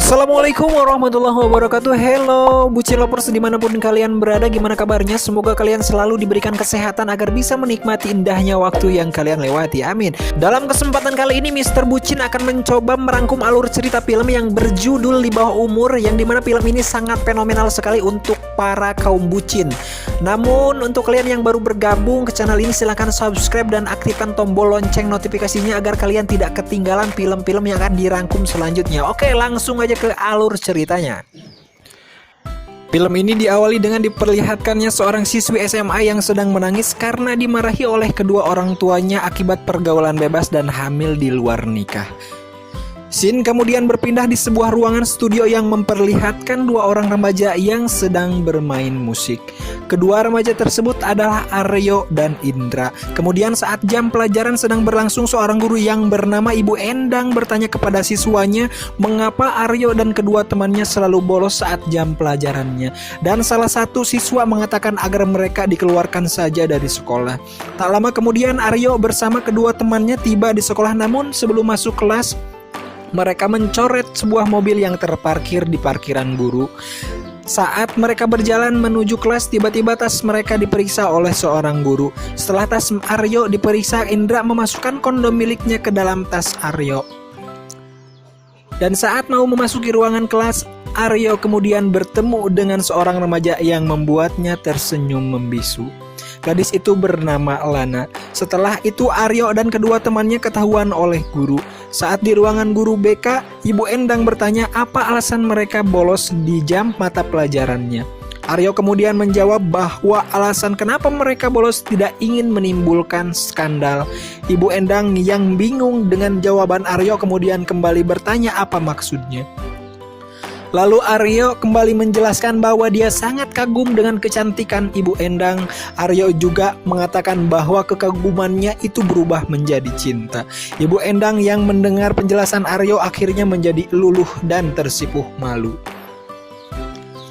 Assalamualaikum warahmatullahi wabarakatuh. Hello bucin lovers dimanapun kalian berada, gimana kabarnya? Semoga kalian selalu diberikan kesehatan agar bisa menikmati indahnya waktu yang kalian lewati, amin. Dalam kesempatan kali ini Mr. Bucin akan mencoba merangkum alur cerita film yang berjudul Di Bawah Umur, yang dimana film ini sangat fenomenal sekali untuk para kaum bucin. Namun untuk kalian yang baru bergabung ke channel ini, silahkan subscribe dan aktifkan tombol lonceng notifikasinya agar kalian tidak ketinggalan film-film yang akan dirangkum selanjutnya. Oke, langsung aja ke alur ceritanya. Film ini diawali dengan diperlihatkannya seorang siswi SMA yang sedang menangis karena dimarahi oleh kedua orang tuanya akibat pergaulan bebas dan hamil di luar nikah. Scene kemudian berpindah di sebuah ruangan studio yang memperlihatkan dua orang remaja yang sedang bermain musik. Kedua remaja tersebut adalah Aryo dan Indra. Kemudian saat jam pelajaran sedang berlangsung, seorang guru yang bernama Ibu Endang bertanya kepada siswanya mengapa Aryo dan kedua temannya selalu bolos saat jam pelajarannya. Dan salah satu siswa mengatakan agar mereka dikeluarkan saja dari sekolah. Tak lama kemudian Aryo bersama kedua temannya tiba di sekolah, namun sebelum masuk kelas mereka mencoret sebuah mobil yang terparkir di parkiran guru. Saat mereka berjalan menuju kelas, tiba-tiba tas mereka diperiksa oleh seorang guru. Setelah tas Aryo diperiksa, Indra memasukkan kondom miliknya ke dalam tas Aryo. Dan saat mau memasuki ruangan kelas, Aryo kemudian bertemu dengan seorang remaja yang membuatnya tersenyum membisu. Gadis itu bernama Lana. Setelah itu Aryo dan kedua temannya ketahuan oleh guru. Saat di ruangan guru BK, Ibu Endang bertanya apa alasan mereka bolos di jam mata pelajarannya. Aryo kemudian menjawab bahwa alasan kenapa mereka bolos tidak ingin menimbulkan skandal. Ibu Endang yang bingung dengan jawaban Aryo kemudian kembali bertanya apa maksudnya. Lalu Aryo kembali menjelaskan bahwa dia sangat kagum dengan kecantikan Ibu Endang. Aryo juga mengatakan bahwa kekagumannya itu berubah menjadi cinta. Ibu Endang yang mendengar penjelasan Aryo akhirnya menjadi luluh dan tersipuh malu.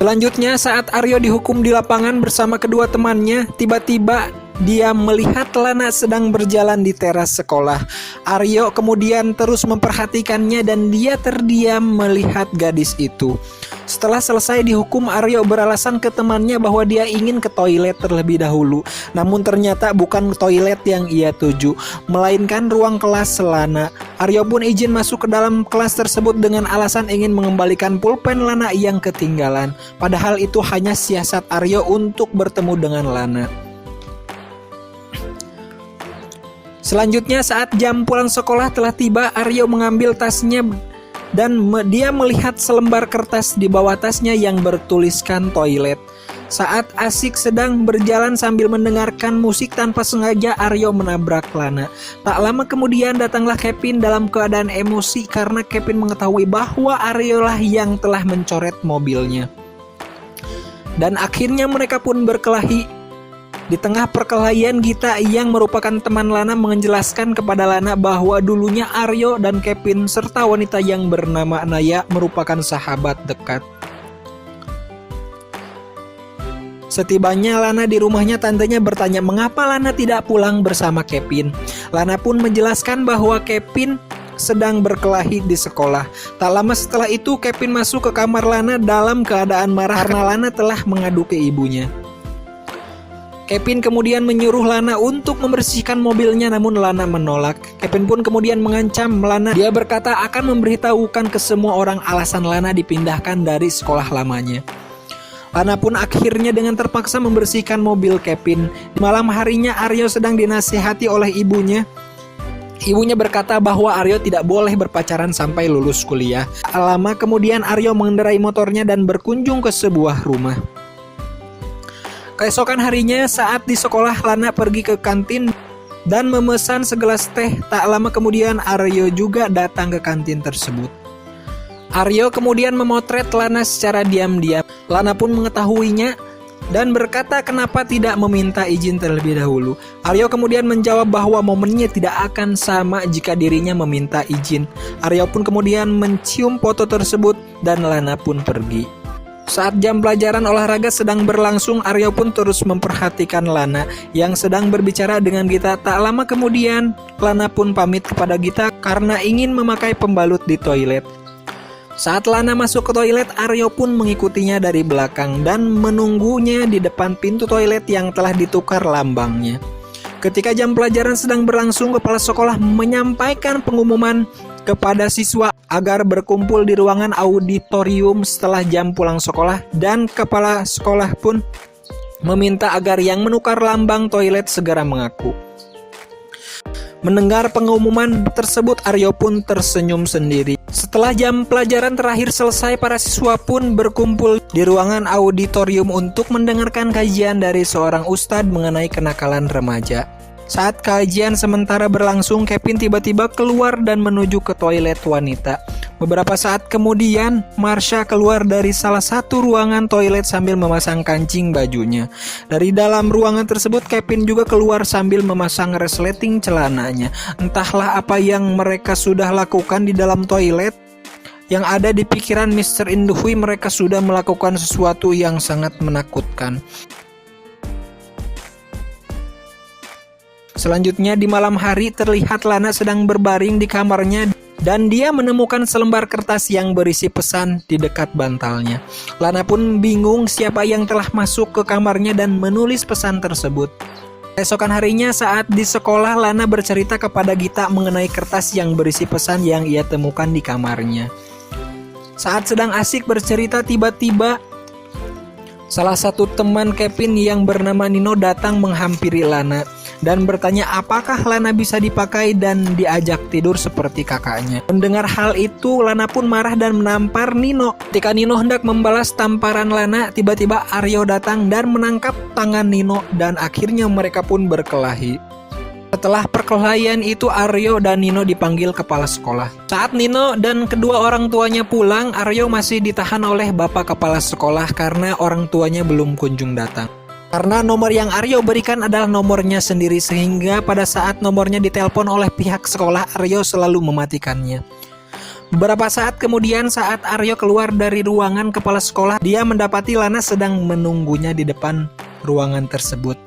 Selanjutnya saat Aryo dihukum di lapangan bersama kedua temannya, tiba-tiba dia melihat Lana sedang berjalan di teras sekolah. Aryo kemudian terus memperhatikannya dan dia terdiam melihat gadis itu. Setelah selesai dihukum, Aryo beralasan ke temannya bahwa dia ingin ke toilet terlebih dahulu. Namun ternyata bukan toilet yang ia tuju, melainkan ruang kelas Lana. Aryo pun izin masuk ke dalam kelas tersebut dengan alasan ingin mengembalikan pulpen Lana yang ketinggalan. Padahal itu hanya siasat Aryo untuk bertemu dengan Lana. Selanjutnya saat jam pulang sekolah telah tiba, Aryo mengambil tasnya dan dia melihat selembar kertas di bawah tasnya yang bertuliskan toilet. Saat asik sedang berjalan sambil mendengarkan musik, tanpa sengaja Aryo menabrak Lana. Tak lama kemudian datanglah Kevin dalam keadaan emosi karena Kevin mengetahui bahwa Aryo lah yang telah mencoret mobilnya. Dan akhirnya mereka pun berkelahi. Di tengah perkelahian, Gita yang merupakan teman Lana menjelaskan kepada Lana bahwa dulunya Aryo dan Kevin serta wanita yang bernama Naya merupakan sahabat dekat. Setibanya Lana di rumahnya, tantenya bertanya mengapa Lana tidak pulang bersama Kevin. Lana pun menjelaskan bahwa Kevin sedang berkelahi di sekolah. Tak lama setelah itu Kevin masuk ke kamar Lana dalam keadaan marah karena Lana telah mengadu ke ibunya. Kevin kemudian menyuruh Lana untuk membersihkan mobilnya, namun Lana menolak. Kevin pun kemudian mengancam Lana. Dia berkata akan memberitahukan ke semua orang alasan Lana dipindahkan dari sekolah lamanya. Lana pun akhirnya dengan terpaksa membersihkan mobil Kevin. Di malam harinya Aryo sedang dinasihati oleh ibunya. Ibunya berkata bahwa Aryo tidak boleh berpacaran sampai lulus kuliah. Lama kemudian Aryo mengendarai motornya dan berkunjung ke sebuah rumah. Keesokan harinya saat di sekolah, Lana pergi ke kantin dan memesan segelas teh. Tak lama kemudian Aryo juga datang ke kantin tersebut. Aryo kemudian memotret Lana secara diam-diam. Lana pun mengetahuinya dan berkata kenapa tidak meminta izin terlebih dahulu. Aryo kemudian menjawab bahwa momennya tidak akan sama jika dirinya meminta izin. Aryo pun kemudian mencium foto tersebut dan Lana pun pergi. Saat jam pelajaran olahraga sedang berlangsung, Aryo pun terus memperhatikan Lana yang sedang berbicara dengan Gita. Tak lama kemudian, Lana pun pamit kepada Gita karena ingin memakai pembalut di toilet. Saat Lana masuk ke toilet, Aryo pun mengikutinya dari belakang dan menunggunya di depan pintu toilet yang telah ditukar lambangnya. Ketika jam pelajaran sedang berlangsung, kepala sekolah menyampaikan pengumuman kepada siswa agar berkumpul di ruangan auditorium setelah jam pulang sekolah, dan kepala sekolah pun meminta agar yang menukar lambang toilet segera mengaku. Mendengar pengumuman tersebut, Aryo pun tersenyum sendiri. Setelah jam pelajaran terakhir selesai, para siswa pun berkumpul di ruangan auditorium untuk mendengarkan kajian dari seorang ustadz mengenai kenakalan remaja. Saat kajian sementara berlangsung, Kevin tiba-tiba keluar dan menuju ke toilet wanita. Beberapa saat kemudian, Marsha keluar dari salah satu ruangan toilet sambil memasang kancing bajunya. Dari dalam ruangan tersebut, Kevin juga keluar sambil memasang resleting celananya. Entahlah apa yang mereka sudah lakukan di dalam toilet. Yang ada di pikiran Mr. Induhui, mereka sudah melakukan sesuatu yang sangat menakutkan. Selanjutnya di malam hari terlihat Lana sedang berbaring di kamarnya dan dia menemukan selembar kertas yang berisi pesan di dekat bantalnya. Lana pun bingung siapa yang telah masuk ke kamarnya dan menulis pesan tersebut. Esokan harinya saat di sekolah, Lana bercerita kepada Gita mengenai kertas yang berisi pesan yang ia temukan di kamarnya. Saat sedang asik bercerita, tiba-tiba salah satu teman Kevin yang bernama Nino datang menghampiri Lana dan bertanya apakah Lana bisa dipakai dan diajak tidur seperti kakaknya. Mendengar hal itu, Lana pun marah dan menampar Nino. Ketika Nino hendak membalas tamparan Lana, tiba-tiba Aryo datang dan menangkap tangan Nino dan akhirnya mereka pun berkelahi. Setelah perkelahian itu, Aryo dan Nino dipanggil kepala sekolah. Saat Nino dan kedua orang tuanya pulang, Aryo masih ditahan oleh bapak kepala sekolah karena orang tuanya belum kunjung datang. Karena nomor yang Aryo berikan adalah nomornya sendiri, sehingga pada saat nomornya ditelepon oleh pihak sekolah, Aryo selalu mematikannya. Beberapa saat kemudian, saat Aryo keluar dari ruangan kepala sekolah, dia mendapati Lana sedang menunggunya di depan ruangan tersebut.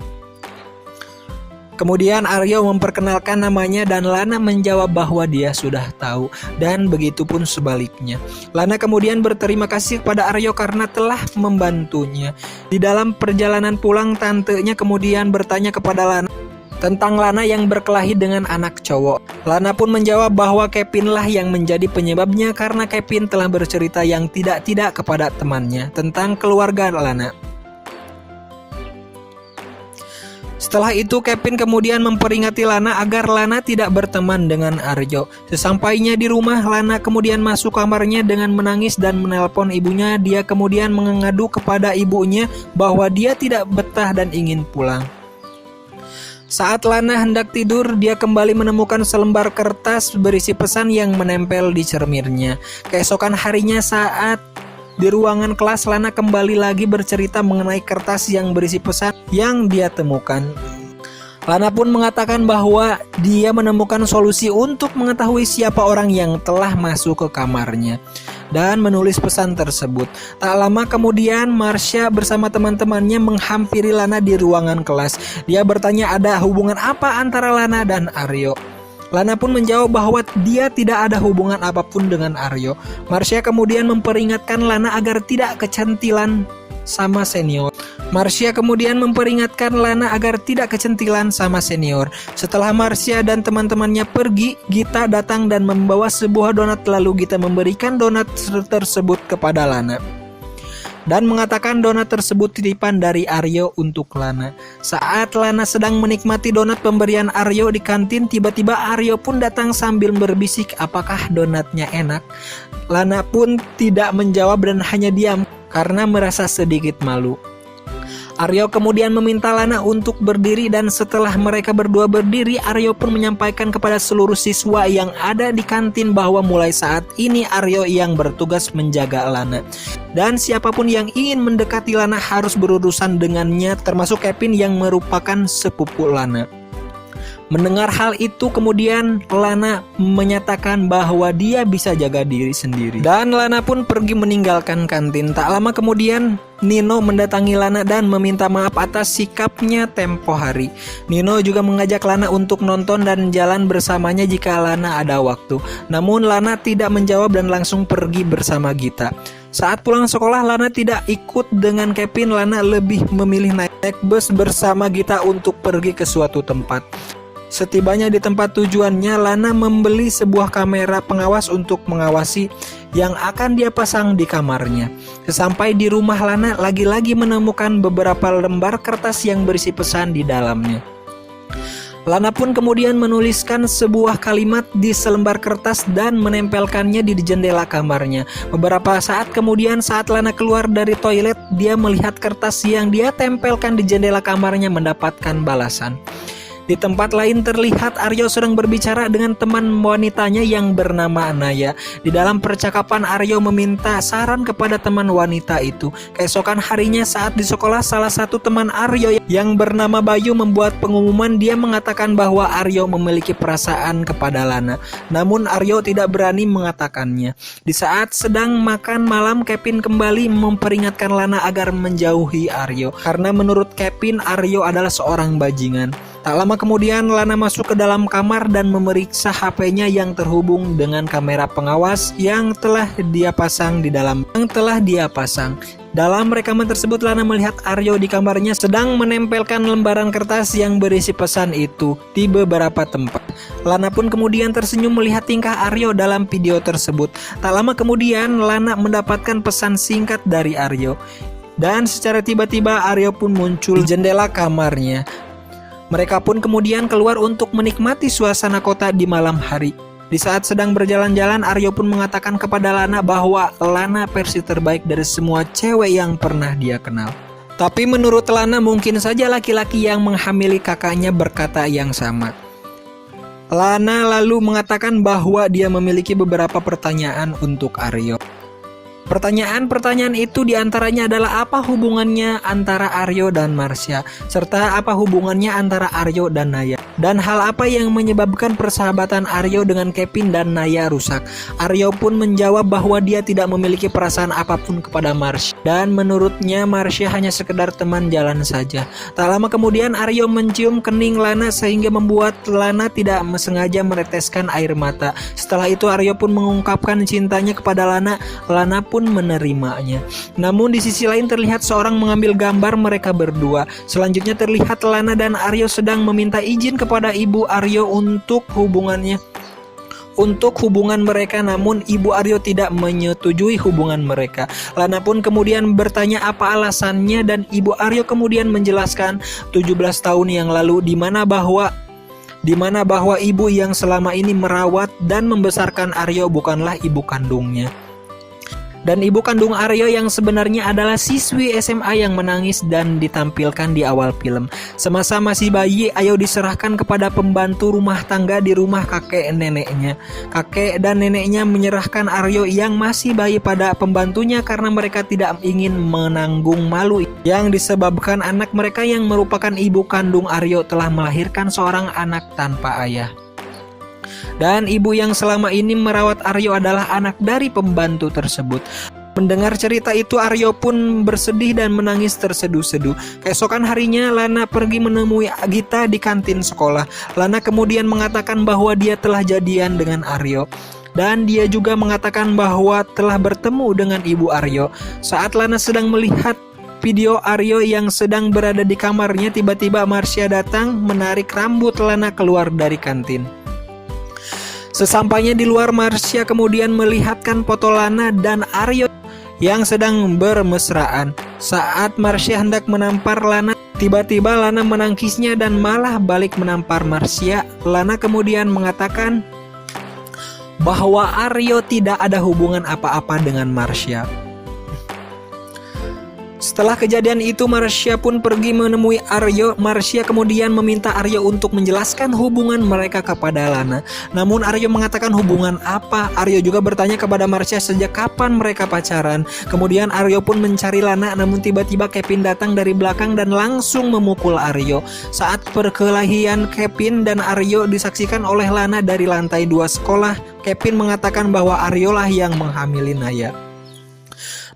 Kemudian Aryo memperkenalkan namanya dan Lana menjawab bahwa dia sudah tahu, dan begitu pun sebaliknya. Lana kemudian berterima kasih kepada Aryo karena telah membantunya. Di dalam perjalanan pulang, tantenya kemudian bertanya kepada Lana tentang Lana yang berkelahi dengan anak cowok. Lana pun menjawab bahwa Kevin lah yang menjadi penyebabnya karena Kevin telah bercerita yang tidak-tidak kepada temannya tentang keluarga Lana. Setelah itu, Kevin kemudian memperingati Lana agar Lana tidak berteman dengan Aryo. Sesampainya di rumah, Lana kemudian masuk kamarnya dengan menangis dan menelpon ibunya. Dia kemudian mengadu kepada ibunya bahwa dia tidak betah dan ingin pulang. Saat Lana hendak tidur, dia kembali menemukan selembar kertas berisi pesan yang menempel di cerminnya. Keesokan harinya saat di ruangan kelas, Lana kembali lagi bercerita mengenai kertas yang berisi pesan yang dia temukan. Lana pun mengatakan bahwa dia menemukan solusi untuk mengetahui siapa orang yang telah masuk ke kamarnya dan menulis pesan tersebut. Tak lama kemudian, Marsha bersama teman-temannya menghampiri Lana di ruangan kelas. Dia bertanya ada hubungan apa antara Lana dan Aryo. Lana pun menjawab bahwa dia tidak ada hubungan apapun dengan Aryo. Marsha kemudian memperingatkan Lana agar tidak kecantilan sama senior. Setelah Marsha dan teman-temannya pergi, Gita datang dan membawa sebuah donat, lalu Gita memberikan donat tersebut kepada Lana dan mengatakan donat tersebut titipan dari Aryo untuk Lana. Saat Lana sedang menikmati donat pemberian Aryo di kantin, tiba-tiba Aryo pun datang sambil berbisik apakah donatnya enak. Lana pun tidak menjawab dan hanya diam karena merasa sedikit malu. Aryo kemudian meminta Lana untuk berdiri dan setelah mereka berdua berdiri, Aryo pun menyampaikan kepada seluruh siswa yang ada di kantin bahwa mulai saat ini Aryo yang bertugas menjaga Lana. Dan siapapun yang ingin mendekati Lana harus berurusan dengannya, termasuk Kevin yang merupakan sepupu Lana. Mendengar hal itu kemudian Lana menyatakan bahwa dia bisa jaga diri sendiri. Dan Lana pun pergi meninggalkan kantin. Tak lama kemudian Nino mendatangi Lana dan meminta maaf atas sikapnya tempo hari. Nino juga mengajak Lana untuk nonton dan jalan bersamanya jika Lana ada waktu. Namun Lana tidak menjawab dan langsung pergi bersama Gita. Saat pulang sekolah, Lana tidak ikut dengan Kevin. Lana lebih memilih naik bus bersama Gita untuk pergi ke suatu tempat. Setibanya di tempat tujuannya, Lana membeli sebuah kamera pengawas untuk mengawasi yang akan dia pasang di kamarnya. Sesampai di rumah, Lana lagi-lagi menemukan beberapa lembar kertas yang berisi pesan di dalamnya. Lana pun kemudian menuliskan sebuah kalimat di selembar kertas dan menempelkannya di jendela kamarnya. Beberapa saat kemudian, saat Lana keluar dari toilet, dia melihat kertas yang dia tempelkan di jendela kamarnya mendapatkan balasan. Di tempat lain terlihat Aryo sedang berbicara dengan teman wanitanya yang bernama Naya. Di dalam percakapan, Aryo meminta saran kepada teman wanita itu. Keesokan harinya saat di sekolah, salah satu teman Aryo yang bernama Bayu membuat pengumuman. Dia mengatakan bahwa Aryo memiliki perasaan kepada Lana. Namun Aryo tidak berani mengatakannya. Di saat sedang makan malam, Kevin kembali memperingatkan Lana agar menjauhi Aryo. Karena menurut Kevin, Aryo adalah seorang bajingan. Tak lama kemudian Lana masuk ke dalam kamar dan memeriksa HP-nya yang terhubung dengan kamera pengawas yang telah dia pasang. Dalam rekaman tersebut, Lana melihat Aryo di kamarnya sedang menempelkan lembaran kertas yang berisi pesan itu di beberapa tempat. Lana pun kemudian tersenyum melihat tingkah Aryo dalam video tersebut. Tak lama kemudian Lana mendapatkan pesan singkat dari Aryo. Dan secara tiba-tiba Aryo pun muncul di jendela kamarnya. Mereka pun kemudian keluar untuk menikmati suasana kota di malam hari. Di saat sedang berjalan-jalan, Aryo pun mengatakan kepada Lana bahwa Lana versi terbaik dari semua cewek yang pernah dia kenal. Tapi menurut Lana mungkin saja laki-laki yang menghamili kakaknya berkata yang sama. Lana lalu mengatakan bahwa dia memiliki beberapa pertanyaan untuk Aryo. Pertanyaan-pertanyaan itu diantaranya adalah apa hubungannya antara Aryo dan Marsha, serta apa hubungannya antara Aryo dan Naya, dan hal apa yang menyebabkan persahabatan Aryo dengan Kevin dan Naya rusak. Aryo pun menjawab bahwa dia tidak memiliki perasaan apapun kepada Marsha, dan menurutnya Marsha hanya sekedar teman jalan saja. Tak lama kemudian Aryo mencium kening Lana sehingga membuat Lana tidak sengaja meneteskan air mata. Setelah itu Aryo pun mengungkapkan cintanya kepada Lana. Lana pun menerimanya. Namun di sisi lain terlihat seorang mengambil gambar mereka berdua. Selanjutnya terlihat Lana dan Aryo sedang meminta izin kepada ibu Aryo untuk hubungan mereka, namun ibu Aryo tidak menyetujui hubungan mereka. Lana pun kemudian bertanya apa alasannya dan ibu Aryo kemudian menjelaskan 17 tahun yang lalu di mana bahwa ibu yang selama ini merawat dan membesarkan Aryo bukanlah ibu kandungnya. Dan ibu kandung Aryo yang sebenarnya adalah siswi SMA yang menangis dan ditampilkan di awal film. Semasa masih bayi, Aryo diserahkan kepada pembantu rumah tangga di rumah kakek neneknya. Kakek dan neneknya menyerahkan Aryo yang masih bayi pada pembantunya karena mereka tidak ingin menanggung malu yang disebabkan anak mereka yang merupakan ibu kandung Aryo telah melahirkan seorang anak tanpa ayah. Dan ibu yang selama ini merawat Aryo adalah anak dari pembantu tersebut. Mendengar cerita itu, Aryo pun bersedih dan menangis terseduh-seduh. Keesokan harinya, Lana pergi menemui Gita di kantin sekolah. Lana kemudian mengatakan bahwa dia telah jadian dengan Aryo. Dan dia juga mengatakan bahwa telah bertemu dengan ibu Aryo. Saat Lana sedang melihat video Aryo yang sedang berada di kamarnya, tiba-tiba Marsha datang menarik rambut Lana keluar dari kantin. Sesampainya di luar, Marsha kemudian melihatkan foto Lana dan Aryo yang sedang bermesraan. Saat Marsha hendak menampar Lana, tiba-tiba Lana menangkisnya dan malah balik menampar Marsha. Lana kemudian mengatakan bahwa Aryo tidak ada hubungan apa-apa dengan Marsha. Setelah kejadian itu, Marsha pun pergi menemui Aryo. Marsha kemudian meminta Aryo untuk menjelaskan hubungan mereka kepada Lana. Namun Aryo mengatakan hubungan apa? Aryo juga bertanya kepada Marsha sejak kapan mereka pacaran. Kemudian Aryo pun mencari Lana, namun tiba-tiba Kevin datang dari belakang dan langsung memukul Aryo. Saat perkelahian Kevin dan Aryo disaksikan oleh Lana dari lantai 2 sekolah, Kevin mengatakan bahwa Aryo lah yang menghamili Naya.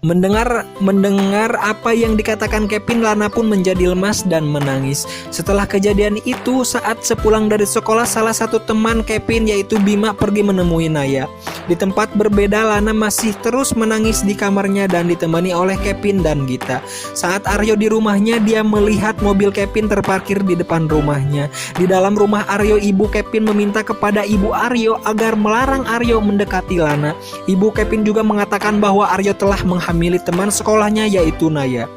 Mendengar apa yang dikatakan Kevin, Lana pun menjadi lemas dan menangis. Setelah kejadian itu, saat sepulang dari sekolah, salah satu teman Kevin yaitu Bima pergi menemui Naya. Di tempat berbeda, Lana masih terus menangis di kamarnya dan ditemani oleh Kevin dan Gita. Saat Aryo di rumahnya, dia melihat mobil Kevin terparkir di depan rumahnya. Di dalam rumah Aryo, ibu Kevin meminta kepada ibu Aryo agar melarang Aryo mendekati Lana. Ibu Kevin juga mengatakan bahwa Aryo telah menghamili teman sekolahnya yaitu Naya.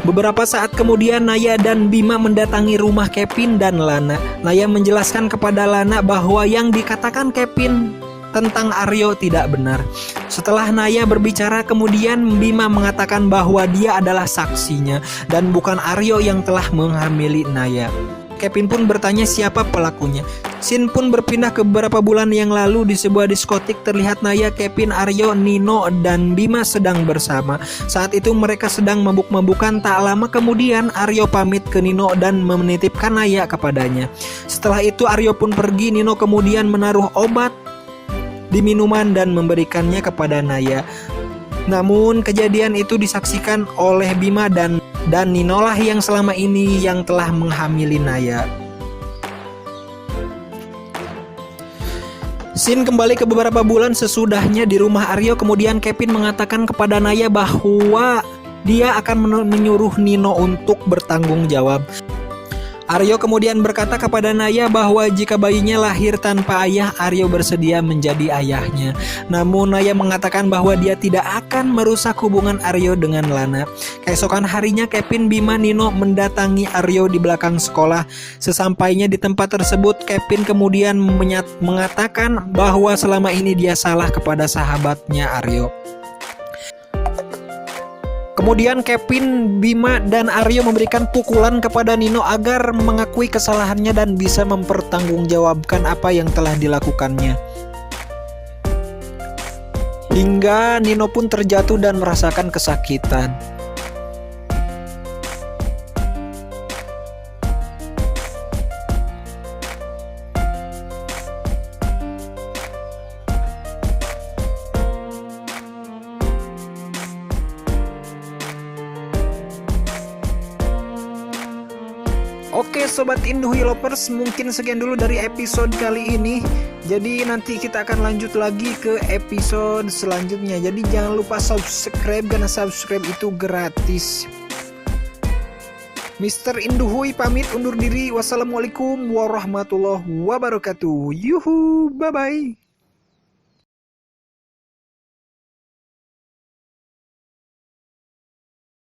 Beberapa saat kemudian, Naya dan Bima mendatangi rumah Kevin dan Lana. Naya menjelaskan kepada Lana bahwa yang dikatakan Kevin tentang Aryo tidak benar. Setelah Naya berbicara, kemudian Bima mengatakan bahwa dia adalah saksinya dan bukan Aryo yang telah menghamili Naya. Kevin pun bertanya siapa pelakunya. Scene pun berpindah ke beberapa bulan yang lalu. Di sebuah diskotik terlihat Naya, Kevin, Aryo, Nino, dan Bima sedang bersama. Saat itu mereka sedang mabuk-mabukan. Tak lama kemudian Aryo pamit ke Nino dan menitipkan Naya kepadanya. Setelah itu Aryo pun pergi. Nino kemudian menaruh obat di minuman dan memberikannya kepada Naya. Namun kejadian itu disaksikan oleh Bima dan Nino lah yang selama ini yang telah menghamili Naya. Scene kembali ke beberapa bulan sesudahnya di rumah Aryo. Kemudian Kevin mengatakan kepada Naya bahwa dia akan menyuruh Nino untuk bertanggung jawab. Aryo kemudian berkata kepada Naya bahwa jika bayinya lahir tanpa ayah, Aryo bersedia menjadi ayahnya. Namun Naya mengatakan bahwa dia tidak akan merusak hubungan Aryo dengan Lana. Keesokan harinya Kevin, Bima, Nino mendatangi Aryo di belakang sekolah. Sesampainya di tempat tersebut, Kevin kemudian mengatakan bahwa selama ini dia salah kepada sahabatnya Aryo. Kemudian Kevin, Bima, dan Aryo memberikan pukulan kepada Nino agar mengakui kesalahannya dan bisa mempertanggungjawabkan apa yang telah dilakukannya. Hingga Nino pun terjatuh dan merasakan kesakitan. Oke Sobat Induhui Lovers, mungkin sekian dulu dari episode kali ini. Jadi nanti kita akan lanjut lagi ke episode selanjutnya. Jadi jangan lupa subscribe, karena subscribe itu gratis. Mr. Induhui pamit undur diri. Wassalamualaikum warahmatullahi wabarakatuh. Yuhu, bye-bye.